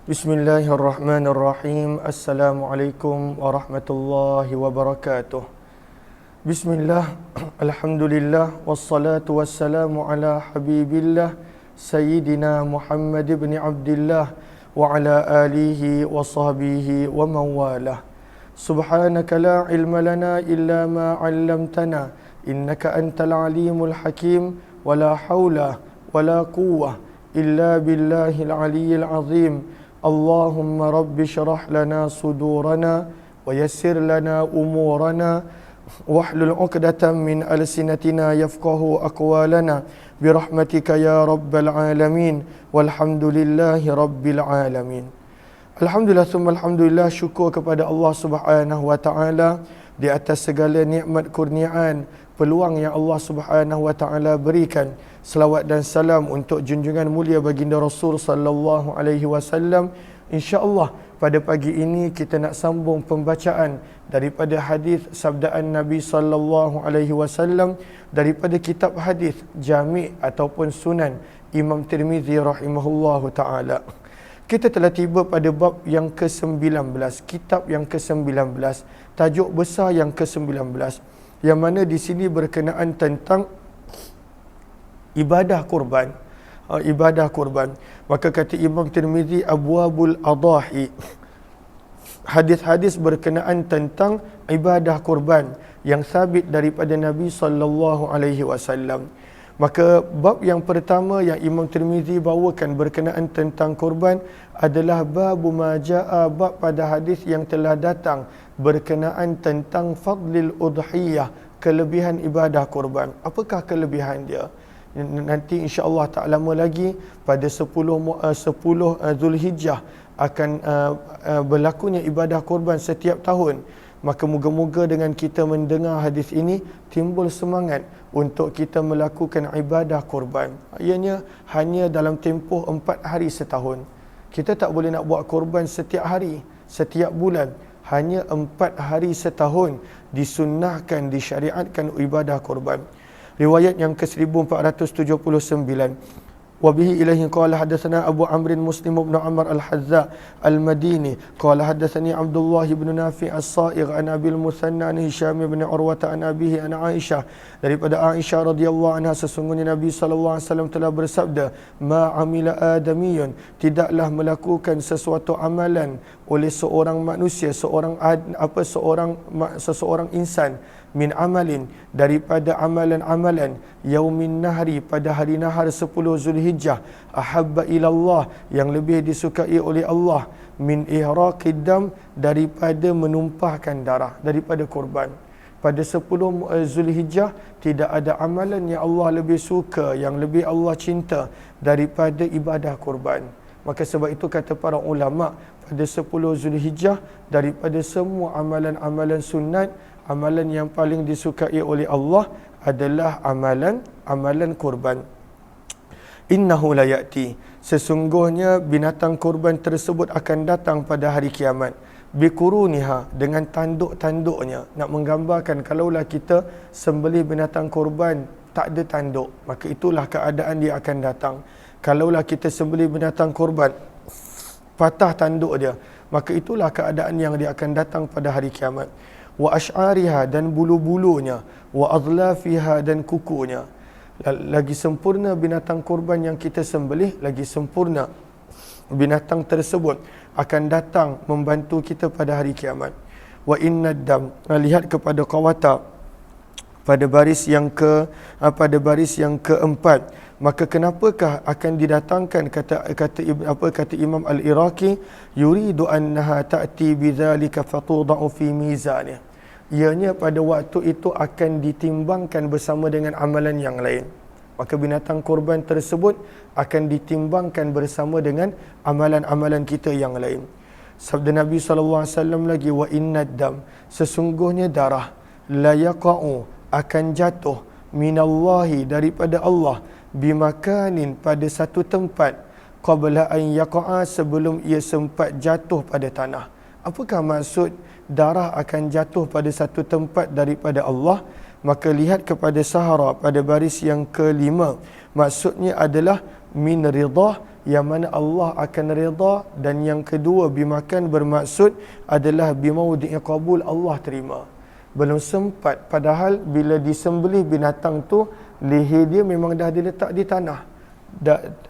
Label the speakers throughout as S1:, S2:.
S1: Bismillahirrahmanirrahim. Assalamualaikum warahmatullahi wabarakatuh. Bismillah, alhamdulillah, wassalatu wassalamu ala habibillah Sayyidina Muhammad ibn Abdillah wa ala alihi wa sahbihi wa mawalah. Subhanaka la ilma lana illa ma 'allamtana innaka antal alimul hakim wa la hawla wa la quwwah illa billahil aliyyil azim. Allahumma rabbi syrah lana sudurana wa yassir lana umurana wahlul 'uqdatam min alsinatina yafqahu aqwalana birahmatika ya rabbal alamin walhamdulillahi rabbil alamin. Alhamdulillah summa alhamdulillah, syukur kepada Allah Subhanahu wa taala di atas segala nikmat kurniaan, peluang yang Allah Subhanahu wa taala berikan. Selawat dan salam untuk junjungan mulia baginda Rasul sallallahu alaihi wasallam. Insya-Allah pada pagi ini kita nak sambung pembacaan daripada hadis sabdaan Nabi sallallahu alaihi wasallam daripada kitab hadis Jami' ataupun Sunan Imam Tirmizi rahimahullahu taala. Kita telah tiba pada bab yang ke-19, kitab yang ke-19, tajuk besar yang ke-19, yang mana di sini berkenaan tentang ibadah kurban. Ibadah kurban. Maka kata Imam Tirmizi, abwabul adahi, hadis-hadis berkenaan tentang ibadah kurban yang sabit daripada Nabi sallallahu alaihi wasallam. Maka bab yang pertama yang Imam Tirmizi bawakan berkenaan tentang kurban adalah babu ma jaa, bab pada hadis yang telah datang berkenaan tentang fadlil udhiyah, kelebihan ibadah kurban. Apakah kelebihan dia? Nanti insya-Allah tak lama lagi pada 10 Zulhijjah akan berlakunya ibadah kurban setiap tahun. Maka moga-moga dengan kita mendengar hadis ini timbul semangat untuk kita melakukan ibadah kurban. Ianya hanya dalam tempoh 4 hari setahun. Kita tak boleh nak buat kurban setiap hari, setiap bulan. Hanya 4 hari setahun disunnahkan, disyariatkan ibadah kurban. Riwayat yang ke-1479. Wabihi ilaihi qala hadatsana Abu Amr Muslim bin Amr al-Hazza al-Madini qala hadatsani Abdullah bin Nafi' as-Sa'igh an Abil Musanna an Hisham bin Urwah an abihi an Aisyah, daripada Aisyah radhiyallahu anha, sesungguhnya Nabi sallallahu alaihi wasallam telah bersabda, ma amila adamiyun, tidaklah melakukan sesuatu amalan oleh seorang manusia, seseorang insan, min amalin, daripada amalan-amalan, yaumin nahri, pada hari nahar 10 Zulhijjah, ahabba ilallah, yang lebih disukai oleh Allah, min ihraqid dam, daripada menumpahkan darah, daripada kurban. Pada 10 Zulhijjah tidak ada amalan yang Allah lebih suka, yang lebih Allah cinta daripada ibadah kurban. Maka sebab itu kata para ulama, pada 10 Zulhijjah daripada semua amalan-amalan sunat, amalan yang paling disukai oleh Allah adalah amalan kurban. Innahu la ya'ti, sesungguhnya binatang kurban tersebut akan datang pada hari kiamat, biquruniha, dengan tanduk-tanduknya. Nak menggambarkan kalaulah kita sembelih binatang kurban tak ada tanduk, maka itulah keadaan dia akan datang. Kalaulah kita sembelih binatang kurban patah tanduk dia, maka itulah keadaan yang dia akan datang pada hari kiamat. Wa ash'ariha, dan bulu-bulunya, wa adlafiha, dan kukunya. Lagi sempurna binatang kurban yang kita sembelih, lagi sempurna binatang tersebut akan datang membantu kita pada hari kiamat. Wa innad dam, lihat kepada qawata pada baris yang keempat, maka kenapakah akan didatangkan, kata Imam Al-Iraqi, yuridu annaha ta'ti bidzalika fatudau fi mizanih, ianya pada waktu itu akan ditimbangkan bersama dengan amalan yang lain. Maka binatang kurban tersebut akan ditimbangkan bersama dengan amalan-amalan kita yang lain. Sabda Nabi sallallahu alaihi wasallam lagi, wa innad dam, sesungguhnya darah, la yaqa'u, akan jatuh, minallahi, daripada Allah, bimakanin, pada satu tempat, qabla an yaqa'a, sebelum ia sempat jatuh pada tanah. Apakah maksud darah akan jatuh pada satu tempat daripada Allah? Maka lihat kepada Sahara pada baris yang kelima, maksudnya adalah min ridah yang mana Allah akan redha, dan yang kedua bimakan bermaksud adalah bimaudhi'i qabul, Allah terima. Belum sempat, padahal bila disembelih binatang tu, leher dia memang dah diletak di tanah.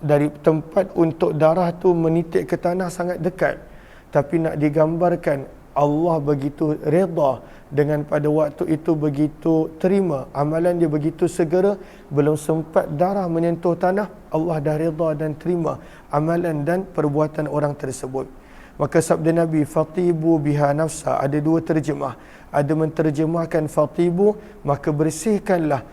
S1: Dari tempat untuk darah tu menitik ke tanah sangat dekat. Tapi nak digambarkan Allah begitu redha dengan pada waktu itu, begitu terima amalan dia, begitu segera, belum sempat darah menyentuh tanah, Allah dah redha dan terima amalan dan perbuatan orang tersebut. Maka sabda Nabi, fatibu biha nafsa, ada dua terjemah. Ada menterjemahkan fatibu, maka bersihkanlah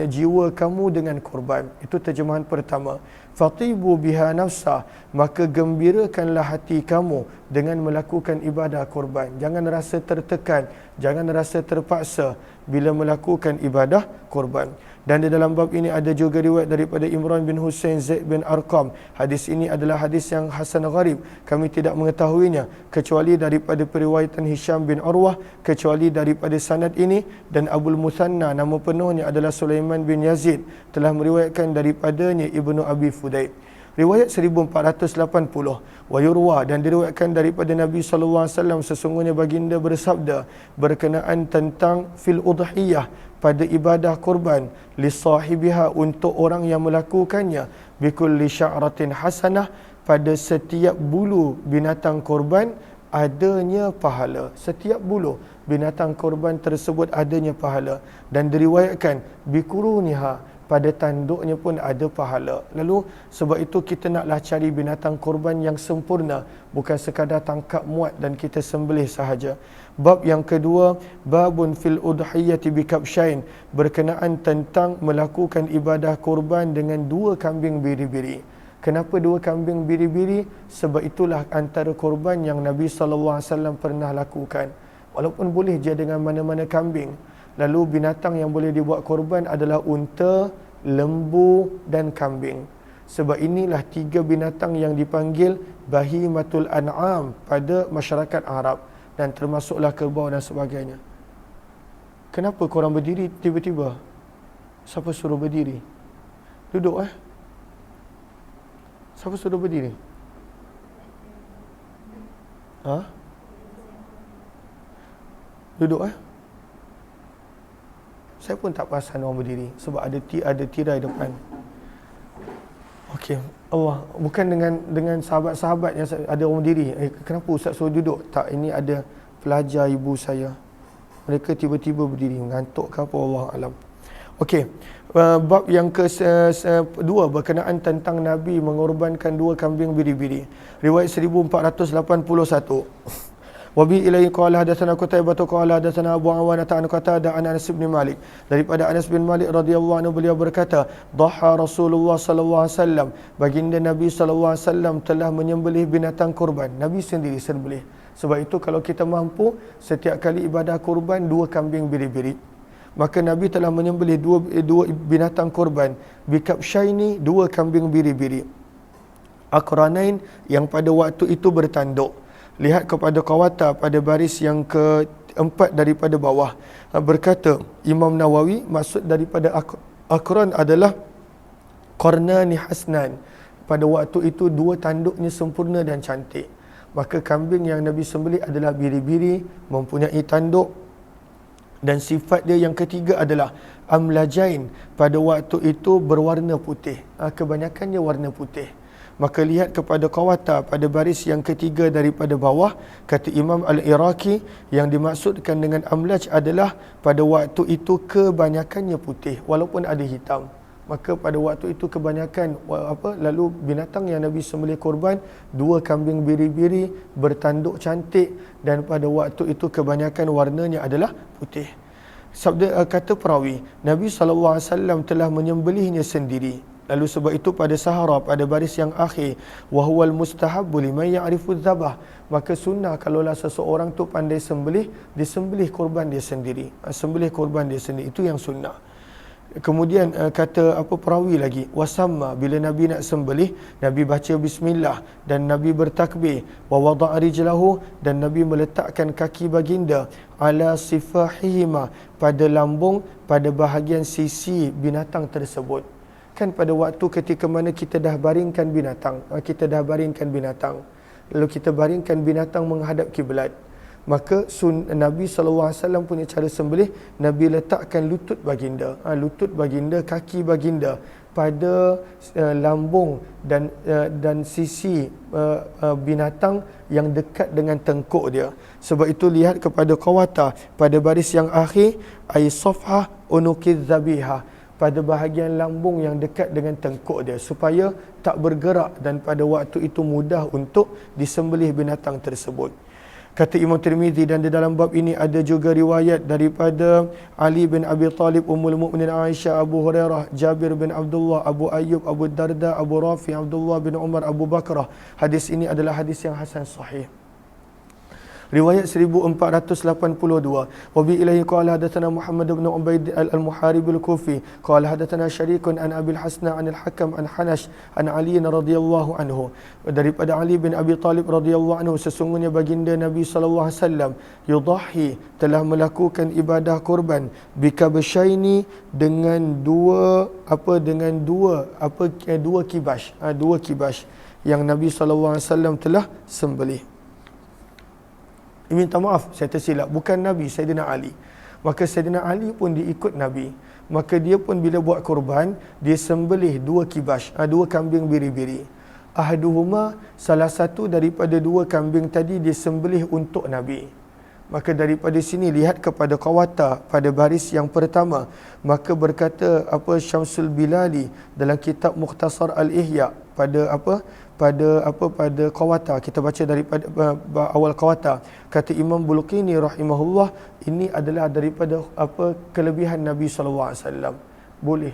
S1: jiwa kamu dengan korban. Itu terjemahan pertama. Fatibu biha nafsa, maka gembirakanlah hati kamu dengan melakukan ibadah korban. Jangan rasa tertekan, jangan rasa terpaksa bila melakukan ibadah korban. Dan di dalam bab ini ada juga riwayat daripada Imran bin Husain Zaid bin Arqam. Hadis ini adalah hadis yang hasan gharib. Kami tidak mengetahuinya kecuali daripada periwayatan Hisham bin Urwah, kecuali daripada sanad ini. Dan Abul Musanna, nama penuhnya adalah Sulaiman bin Yazid, telah meriwayatkan daripadanya Ibnu Abi Fudail. Riwayat 1480. Wa yurwa, dan diriwayatkan daripada Nabi SAW, sesungguhnya baginda bersabda berkenaan tentang fil udhiyah, pada ibadah korban, li sahibiha, untuk orang yang melakukannya, bikulli sya'ratin hasanah, pada setiap bulu binatang korban adanya pahala. Setiap bulu binatang korban tersebut adanya pahala. Dan diriwayatkan bikuruniha, pada tanduknya pun ada pahala. Lalu sebab itu kita naklah cari binatang korban yang sempurna, bukan sekadar tangkap muat dan kita sembelih sahaja. Bab yang kedua, babun fil udhiyati bikabshain, berkenaan tentang melakukan ibadah korban dengan dua kambing biri-biri. Kenapa dua kambing biri-biri? Sebab itulah antara korban yang Nabi SAW pernah lakukan. Walaupun boleh je dengan mana-mana kambing. Lalu binatang yang boleh dibuat korban adalah unta, lembu dan kambing. Sebab inilah tiga binatang yang dipanggil bahimatul an'am pada masyarakat Arab, dan termasuklah kerbau dan sebagainya. Kenapa korang berdiri tiba-tiba? Siapa suruh berdiri? Duduk Siapa suruh berdiri? Duduk Saya pun tak perasan orang berdiri sebab ada tirai depan. Okey, Allah, bukan dengan sahabat-sahabat yang ada orang berdiri. Kenapa ustaz suruh duduk? Tak, ini ada pelajar ibu saya. Mereka tiba-tiba berdiri, mengantuk ke apa, Allah alam. Okey, bab yang kedua berkenaan tentang Nabi mengorbankan dua kambing biri-biri. Riwayat 1481. Wabi ilaihi qala hadatsana Qutaibah qala hadatsana Abu Awanah an Qatadah an Anas bin Malik. Daripada Anas bin Malik radhiyallahu anhu, beliau berkata, dhaha Rasulullah sallallahu alaihi wasallam, baginda Nabi sallallahu alaihi wasallam telah menyembelih binatang kurban. Nabi sendiri sembelih. Sebab itu kalau kita mampu setiap kali ibadah kurban dua kambing biri-biri, maka Nabi telah menyembelih dua binatang kurban, bikabshaini, dua kambing biri-biri, akranain, yang pada waktu itu bertanduk. Lihat kepada Qawata pada baris yang keempat daripada bawah. Berkata Imam Nawawi, maksud daripada akran adalah qarnani hasnan. Pada waktu itu dua tanduknya sempurna dan cantik. Maka kambing yang Nabi sembelih adalah biri-biri, mempunyai tanduk. Dan sifat dia yang ketiga adalah amlajain, pada waktu itu berwarna putih. Kebanyakannya warna putih. Maka lihat kepada Qawata pada baris yang ketiga daripada bawah, kata Imam Al-Iraqi, yang dimaksudkan dengan amlaj adalah pada waktu itu kebanyakannya putih walaupun ada hitam. Maka pada waktu itu kebanyakan lalu binatang yang Nabi sembelih korban dua kambing biri-biri bertanduk cantik, dan pada waktu itu kebanyakan warnanya adalah putih. Sabda kata perawi, Nabi SAW telah menyembelihnya sendiri. Lalu sebab itu pada sahara, pada baris yang akhir, wahwal mustahabbu liman ya'rifu dzabah, maka sunnah kalaulah seseorang tu pandai sembelih, disembelih korban dia sendiri. Sembelih korban dia sendiri, itu yang sunnah. Kemudian kata perawi lagi, wasamma, bila Nabi nak sembelih, Nabi baca bismillah dan Nabi bertakbir, wa wada'a rijlahu, dan Nabi meletakkan kaki baginda ala sifahihima, pada lambung, pada bahagian sisi binatang tersebut. kan pada waktu ketika mana kita dah baringkan binatang, lalu kita baringkan binatang menghadap kiblat, maka Nabi SAW punya cara sembelih, Nabi letakkan lutut baginda, kaki baginda pada lambung dan sisi binatang yang dekat dengan tengkuk dia. Sebab itu lihat kepada qawata pada baris yang akhir, ay safhah unukiz zabihah, pada bahagian lambung yang dekat dengan tengkuk dia, supaya tak bergerak dan pada waktu itu mudah untuk disembelih binatang tersebut. Kata Imam Tirmizi, dan di dalam bab ini ada juga riwayat daripada Ali bin Abi Talib, Ummul Mukminin Aisyah, Abu Hurairah, Jabir bin Abdullah, Abu Ayyub, Abu Darda, Abu Rafi, Abdullah bin Umar, Abu Bakrah. Hadis ini adalah hadis yang hasan sahih. Riwayat 1482. Wa bi ilaihi qala hadatsana Muhammad bin Ubaid al-Muharib al-Kufi qala hadatsana Syarikun an Abi al-Hasna an al-Hakam an Hanash an Ali radhiyallahu anhu. Daripada Ali bin Abi Talib radhiyallahu anhu, sesungguhnya baginda Nabi sallallahu alaihi wasallam yudahi, telah melakukan ibadah kurban bikabshaini, dengan dua kibas yang Nabi sallallahu alaihi wasallam telah sembelih. Minta maaf, saya tersilap, bukan Nabi, Sayyidina Ali. Maka Sayyidina Ali pun diikut Nabi, maka dia pun bila buat kurban, dia sembelih dua kambing biri-biri. Ahaduhuma, salah satu daripada dua kambing tadi dia sembelih untuk Nabi. Maka daripada sini lihat kepada qawata pada baris yang pertama, maka berkata Syamsul Bilali dalam kitab Mukhtasar Al-Ihya pada qawata, kita baca daripada awal qawata, kata Imam Buluqini rahimahullah, ini adalah daripada kelebihan Nabi sallallahu alaihi wasallam. Boleh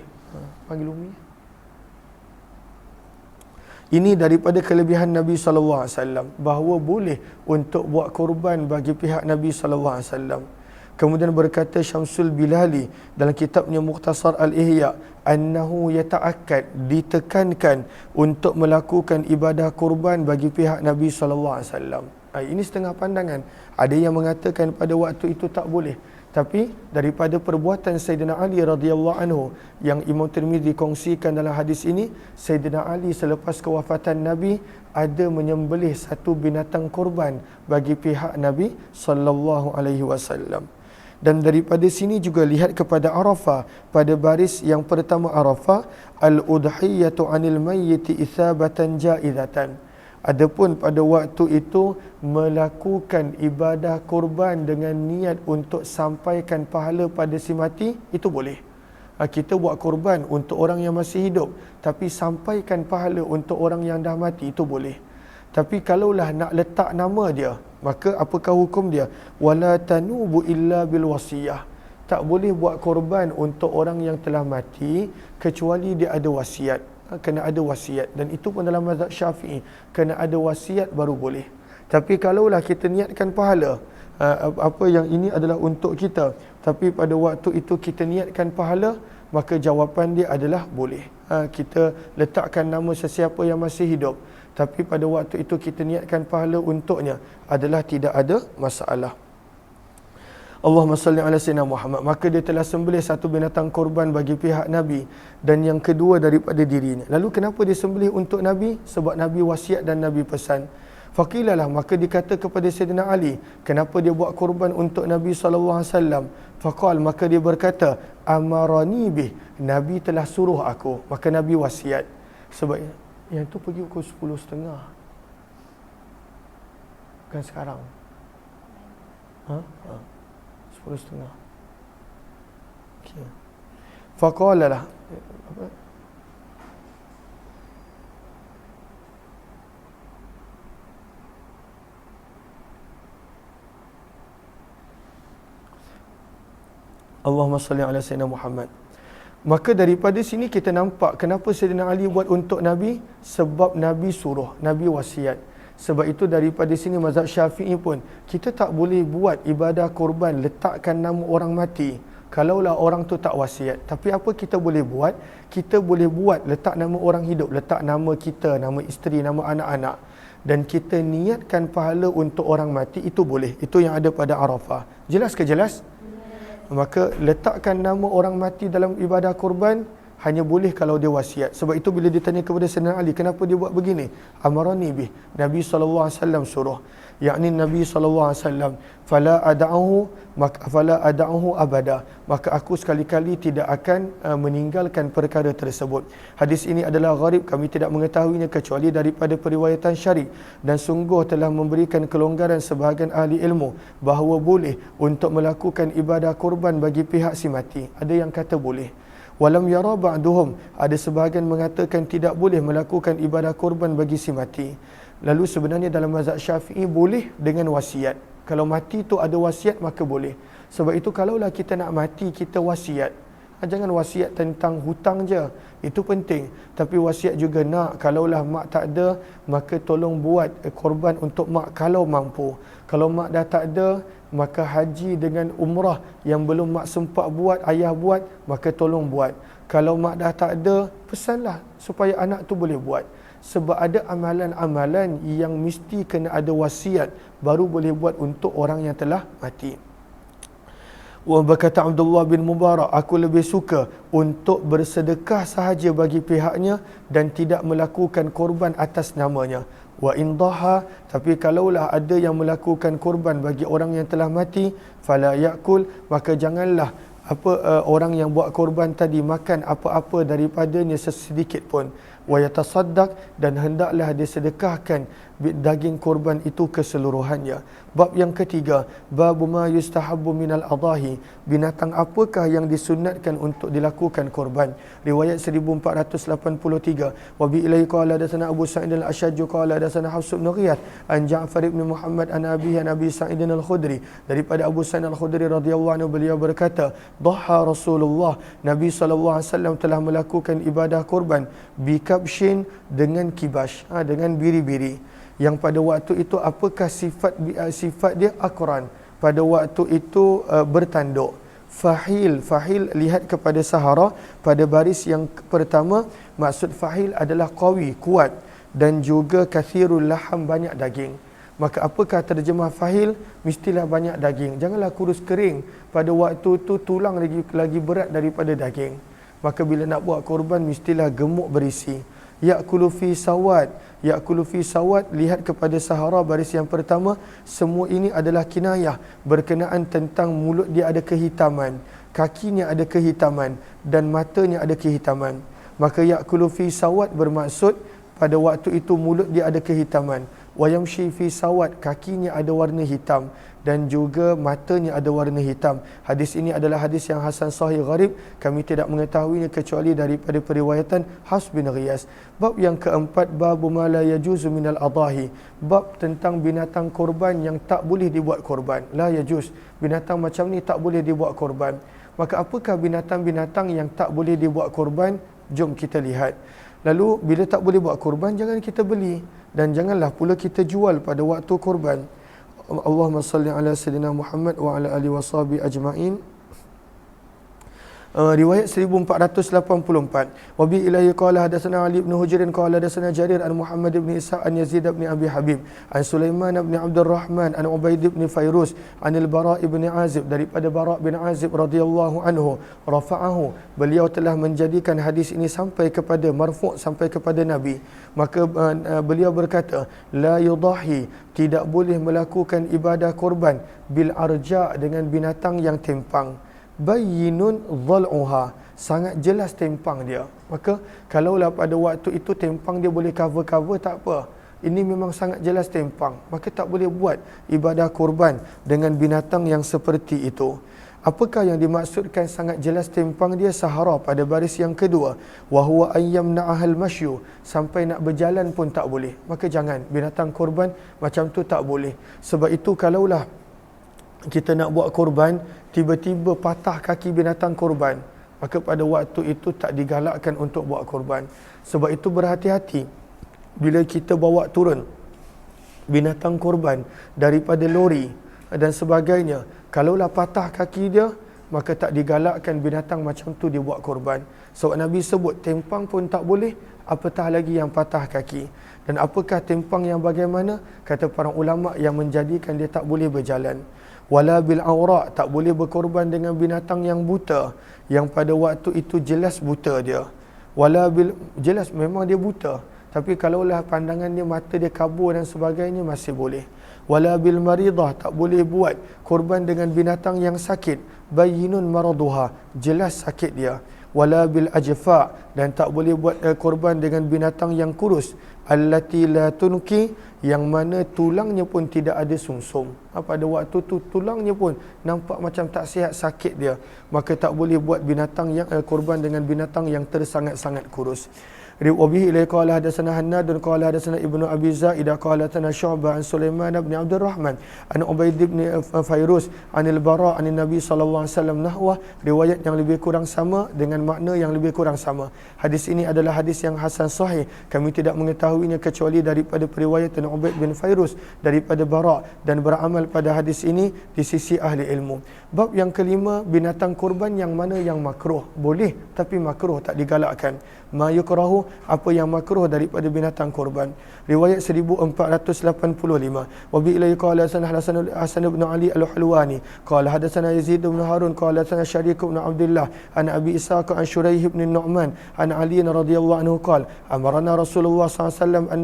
S1: panggil Umi. Ini daripada kelebihan Nabi sallallahu alaihi wasallam, bahawa boleh untuk buat korban bagi pihak Nabi sallallahu alaihi wasallam. Kemudian berkata Syamsul Bilali dalam kitabnya Mukhtasar Al-Ihya, annahu yata'akkad, ditekankan untuk melakukan ibadah kurban bagi pihak Nabi sallallahu alaihi wasallam. Ini setengah pandangan. Ada yang mengatakan pada waktu itu tak boleh. Tapi daripada perbuatan Sayyidina Ali radhiyallahu anhu yang Imam Tirmizi kongsikan dalam hadis ini, Sayyidina Ali selepas kewafatan Nabi ada menyembelih satu binatang kurban bagi pihak Nabi sallallahu alaihi wasallam. Dan daripada sini juga lihat kepada Arafah pada baris yang pertama Arafah, al-udhiyatu 'anil mayyiti ithabatan jaizatan. Adapun pada waktu itu melakukan ibadah kurban dengan niat untuk sampaikan pahala pada si mati, itu boleh. Kita buat kurban untuk orang yang masih hidup, tapi sampaikan pahala untuk orang yang dah mati, itu boleh. Tapi kalaulah nak letak nama dia, maka apakah hukum dia? Wala tanubu illa bil wasiyah. Tak boleh buat korban untuk orang yang telah mati kecuali dia ada wasiat. Kena ada wasiat, dan itu pun dalam mazhab Syafi'i, kena ada wasiat baru boleh. Tapi kalaulah kita niatkan pahala, apa yang ini adalah untuk kita, tapi pada waktu itu kita niatkan pahala, maka jawapan dia adalah boleh. Kita letakkan nama sesiapa yang masih hidup, tapi pada waktu itu kita niatkan pahala untuknya, adalah tidak ada masalah. Allahumma salli ala sayyidina Muhammad. Maka dia telah sembelih satu binatang korban bagi pihak Nabi, dan yang kedua daripada dirinya. Lalu kenapa dia sembelih untuk Nabi? Sebab Nabi wasiat dan Nabi pesan. Faqilalah, maka dikata kepada Sayyidina Ali, kenapa dia buat korban untuk Nabi SAW? Faqal, maka dia berkata, amarani bih, Nabi telah suruh aku. Maka Nabi wasiat. Sebab yang tu pergi pukul 10.30. Bukan sekarang. 10.30. Okay. Faqala lah. Allahumma salli ala sayyidina Muhammad. Maka daripada sini kita nampak kenapa Sayyidina Ali buat untuk Nabi, sebab Nabi suruh, Nabi wasiat. Sebab itu daripada sini mazhab Syafi'i pun, kita tak boleh buat ibadah korban letakkan nama orang mati kalaulah orang tu tak wasiat. Tapi apa kita boleh buat? Kita boleh buat letak nama orang hidup, letak nama kita, nama isteri, nama anak-anak, dan kita niatkan pahala untuk orang mati, itu boleh. Itu yang ada pada Arafah. Jelas ke jelas? Maka letakkan nama orang mati dalam ibadah korban hanya boleh kalau dia wasiat. Sebab itu bila ditanya kepada Sayyidina Ali, kenapa dia buat begini? Amarani bih. Nabi SAW suruh. Yakni Nabi SAW, fala ada'uhu abada. Maka aku sekali-kali tidak akan meninggalkan perkara tersebut. Hadis ini adalah gharib, kami tidak mengetahuinya kecuali daripada periwayatan syar'i, dan sungguh telah memberikan kelonggaran sebahagian ahli ilmu bahawa boleh untuk melakukan ibadah kurban bagi pihak si mati. Ada yang kata boleh. Walam yara ba'duhum, ada sebahagian mengatakan tidak boleh melakukan ibadah kurban bagi si mati. Lalu sebenarnya dalam mazhab Syafi'i boleh dengan wasiat. Kalau mati tu ada wasiat maka boleh. Sebab itu kalaulah kita nak mati kita wasiat. Jangan wasiat tentang hutang je. Itu penting. Tapi wasiat juga nak, kalaulah mak tak ada, maka tolong buat korban untuk mak kalau mampu. Kalau mak dah tak ada, maka haji dengan umrah yang belum mak sempat buat, ayah buat, maka tolong buat. Kalau mak dah tak ada, pesanlah supaya anak tu boleh buat. Sebab ada amalan-amalan yang mesti kena ada wasiat baru boleh buat untuk orang yang telah mati. Wa berkata Abdullah bin Mubarak, aku lebih suka untuk bersedekah sahaja bagi pihaknya dan tidak melakukan korban atas namanya. Wa indaha, tapi kalaulah ada yang melakukan korban bagi orang yang telah mati, fala yakul, maka janganlah orang yang buat korban tadi makan apa-apa daripadanya sesedikit pun. Wa yatasaddaq, dan hendaklah dia sedekahkan daging korban itu keseluruhannya. Bab yang ketiga, bab ma yustahabbu minal adahi, binatang apakah yang disunatkan untuk dilakukan korban. Riwayat 1483, wa bi ilaihi qala hadatsana Abu Sa'id al-Ashaj qala hadatsana Hafs bin Ghiyath an Ja'far bin Muhammad an Abi Sa'id al-Khudri, daripada Abu Sa'id al-Khudri radhiyallahu anhu, beliau berkata, dhaha Rasulullah, Nabi SAW telah melakukan ibadah korban bikabshin, dengan kibash, dengan biri-biri. Yang pada waktu itu apakah sifat dia? Aqran, pada waktu itu bertanduk. Fahil lihat kepada Sahara pada baris yang pertama. Maksud fahil adalah qawi, kuat, dan juga kathirul laham, banyak daging. Maka apakah terjemah fahil? Mestilah banyak daging. Janganlah kurus kering. Pada waktu itu tulang lagi berat daripada daging. Maka bila nak buat korban mestilah gemuk berisi. Ya'kulu fi sawad, lihat kepada Sahara baris yang pertama. Semua ini adalah kinayah berkenaan tentang mulut dia ada kehitaman, kakinya ada kehitaman, dan matanya ada kehitaman. Maka ya'kulu fi sawad bermaksud pada waktu itu mulut dia ada kehitaman. Wa yamshi fi sawad, kakinya ada warna hitam, dan juga matanya ada warna hitam. Hadis ini adalah hadis yang hasan sahih gharib, kami tidak mengetahuinya kecuali daripada periwayatan Hafs bin Ghiyath. Bab yang keempat, bab ma la yajuzu minal adahi, bab tentang binatang korban yang tak boleh dibuat korban. La yajuz, binatang macam ni tak boleh dibuat korban. Maka apakah binatang-binatang yang tak boleh dibuat korban? Jom kita lihat. Lalu bila tak boleh buat korban, jangan kita beli, dan janganlah pula kita jual pada waktu korban. Allahumma salli ala sayyidina Muhammad wa ala alihi washabihi ajma'in. Riwayat 1484, wa bi ilahi qala hadatsana Ali bin Hujr qala hadatsana Jarir an Muhammad bin Isa an Yazid bin Abi Habib an Sulaiman bin Abdul Rahman an Ubaid bin Fairuz an al-Bara bin Azib, daripada Bara bin Azib radhiyallahu anhu, rafa'ahu, beliau telah menjadikan hadis ini sampai kepada marfu', sampai kepada Nabi. Maka beliau berkata, la yudahi, tidak boleh melakukan ibadah korban bil arja, dengan binatang yang tempang. Bayyinun dhal'uha, sangat jelas tempang dia. Maka kalaulah pada waktu itu tempang dia boleh cover tak apa, ini memang sangat jelas tempang, maka tak boleh buat ibadah korban dengan binatang yang seperti itu. Apakah yang dimaksudkan sangat jelas tempang dia? Sahara pada baris yang kedua, wa huwa ayyam na'ahal masyu, sampai nak berjalan pun tak boleh. Maka jangan, binatang korban macam tu tak boleh. Sebab itu kalaulah kita nak buat korban, tiba-tiba patah kaki binatang korban, maka pada waktu itu tak digalakkan untuk buat korban. Sebab itu berhati-hati bila kita bawa turun binatang korban daripada lori dan sebagainya. Kalaulah patah kaki dia, maka tak digalakkan binatang macam tu dibuat korban. Sebab Nabi sebut tempang pun tak boleh, apatah lagi yang patah kaki. Dan apakah tempang yang bagaimana? Kata para ulama, yang menjadikan dia tak boleh berjalan. Wala bil awra, tak boleh berkorban dengan binatang yang buta, yang pada waktu itu jelas buta dia. Wala bil, jelas memang dia buta, tapi kalaulah pandangan dia, mata dia kabur dan sebagainya, masih boleh. Wala bil maridah, tak boleh buat korban dengan binatang yang sakit, bayyinun maraduha, jelas sakit dia. Wala bil ajfa, dan tak boleh buat korban dengan binatang yang kurus, allati la tunki, yang mana tulangnya pun tidak ada sumsum. Pada waktu tu tulangnya pun nampak macam tak sihat, sakit dia, maka tak boleh buat binatang yang korban dengan binatang yang tersangat-sangat kurus. Wabihi ilai qala hadatsana Hannad dan qala hadatsana Ibnu Abi Zaidah qala tana Syu'bah an Sulaiman bin Abdul Rahman an Ubaid bin Fairuz anil Bara anin Nabi sallallahu alaihi wasallam nahwa, riwayat yang lebih kurang sama dengan makna yang lebih kurang sama. Hadis ini adalah hadis yang hasan sahih, kami tidak mengetahuinya kecuali daripada periwayatan Ubaid bin Fairuz daripada Bara, dan beramal pada hadis ini di sisi ahli ilmu. Bab yang kelima, binatang kurban yang mana yang makruh. Boleh tapi makruh, tak digalakkan. Ma yukrahu, apa yang makruh daripada binatang korban. Riwayat 1485. Wa bi ilai qala Hasan bin Ali al-Hulwani qala hadatsana Yazid bin Harun qala hadatsana Syariq bin Abdullah an Abi Ishaq an Shuraih bin Nu'man an Ali radhiyallahu anhu qala amarna Rasulullah sallallahu alaihi wasallam an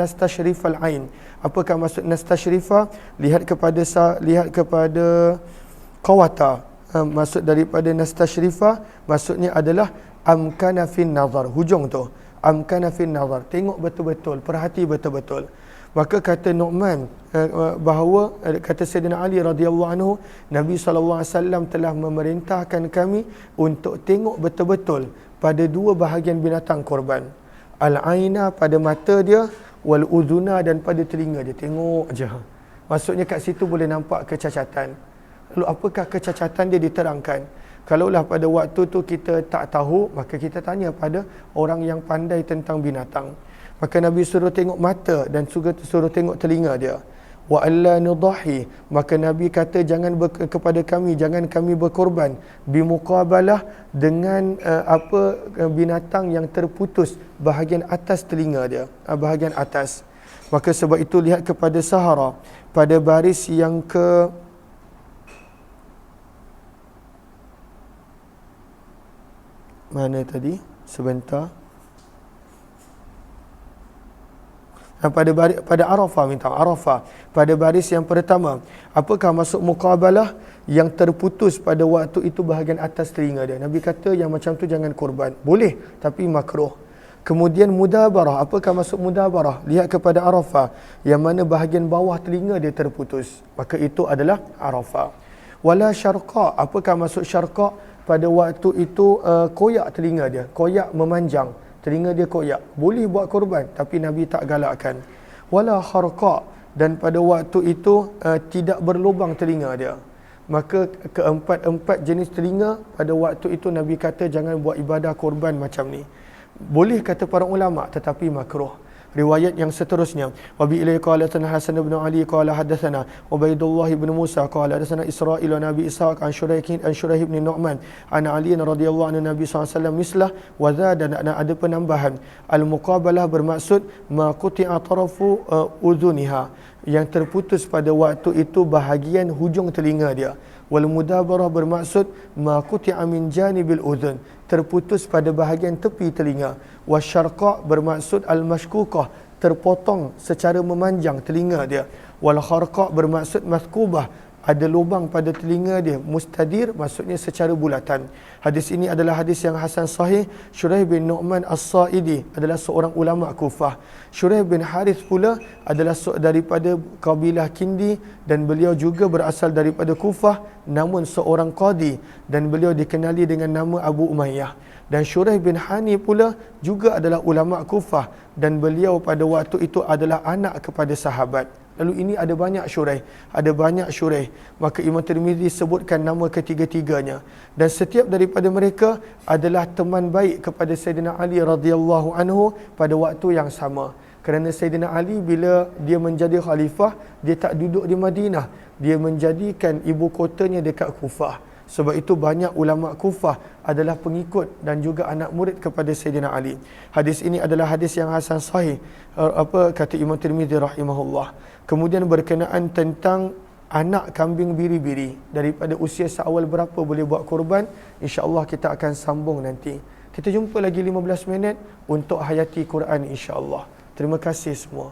S1: nastashrif al-ain. Apakah maksud nastashrifa? Lihat kepada qawata. Maksud daripada nastashrifa maksudnya adalah amkana fin nazar, hujung tu amkana fin nazar, tengok betul-betul, perhati betul-betul. Maka kata Nu'man bahawa kata Sayyidina Ali radhiyallahu anhu, Nabi SAW telah memerintahkan kami untuk tengok betul-betul pada dua bahagian binatang korban, al-aina pada mata dia, wal udhuna dan pada telinga dia, tengok je. Maksudnya kat situ boleh nampak kecacatan. Lalu apakah kecacatan dia diterangkan? Kalaulah pada waktu tu kita tak tahu, maka kita tanya pada orang yang pandai tentang binatang. Maka Nabi suruh tengok mata dan suruh tengok telinga dia. Wa alla nudahi, maka Nabi kata kepada kami, jangan kami berkorban bimuqabalah dengan binatang yang terputus bahagian atas telinga dia, bahagian atas. Maka sebab itu lihat kepada Sahara pada baris yang mana tadi? Sebentar. Pada Arafah, pada baris yang pertama. Apakah maksud muqabalah? Yang terputus pada waktu itu bahagian atas telinga dia. Nabi kata yang macam tu jangan korban. Boleh, tapi makruh. Kemudian mudabarah. Apakah maksud mudabarah? Lihat kepada Arafah, yang mana bahagian bawah telinga dia terputus. Maka itu adalah Arafah. Wala syarqa. Apakah maksud syarqa? Pada waktu itu koyak telinga dia, koyak memanjang, telinga dia koyak, boleh buat korban, tapi Nabi tak galakkan. Wala kharqa, dan pada waktu itu tidak berlubang telinga dia. Maka keempat-empat jenis telinga pada waktu itu Nabi kata jangan buat ibadah korban macam ni. Boleh kata para ulama, tetapi makruh. Riwayat yang seterusnya, wa bi ilai qala Hasan bin Ali qala hadatsana Ubaidullah bin Musa qala hadatsana Israil wa Nabi Ishaq an Shuraih bin Nu'man an Ali radhiyallahu anhu Nabi SAW mislah wa zada, dan ada penambahan. Al-muqabalah bermaksud ma quti'a tarafu udhuniha, yang terputus pada waktu itu bahagian hujung telinga dia. Wal mudabarah bermaksud ma quti'a min janibil udhun, terputus pada bahagian tepi telinga. Wasyarqa bermaksud al-mashkukah, terpotong secara memanjang telinga dia. Wal kharqa bermaksud mathkubah, ada lubang pada telinga dia. Mustadir maksudnya secara bulatan. Hadis ini adalah hadis yang hasan sahih. Shuraih bin Nu'man As-Sa'idi adalah seorang ulama Kufah. Shuraih bin Harith pula adalah daripada kabilah Kindi, dan beliau juga berasal daripada Kufah, namun seorang qadi, dan beliau dikenali dengan nama Abu Umayyah. Dan Shuraih bin Hani pula juga adalah ulama Kufah, dan beliau pada waktu itu adalah anak kepada sahabat. Lalu ini ada banyak Shuraih, maka Imam Tirmizi sebutkan nama ketiga-tiganya, dan setiap daripada mereka adalah teman baik kepada Sayyidina Ali radhiyallahu anhu pada waktu yang sama. Kerana Sayyidina Ali bila dia menjadi khalifah, dia tak duduk di Madinah, dia menjadikan ibu kotanya dekat Kufah. Sebab itu banyak ulama Kufah adalah pengikut dan juga anak murid kepada Sayyidina Ali. Hadis ini adalah hadis yang hasan sahih, kata Imam Tirmizi rahimahullah. Kemudian berkenaan tentang anak kambing biri-biri, daripada usia seawal berapa boleh buat korban, insya-Allah kita akan sambung nanti. Kita jumpa lagi 15 minit untuk hayati Quran insya-Allah. Terima kasih semua.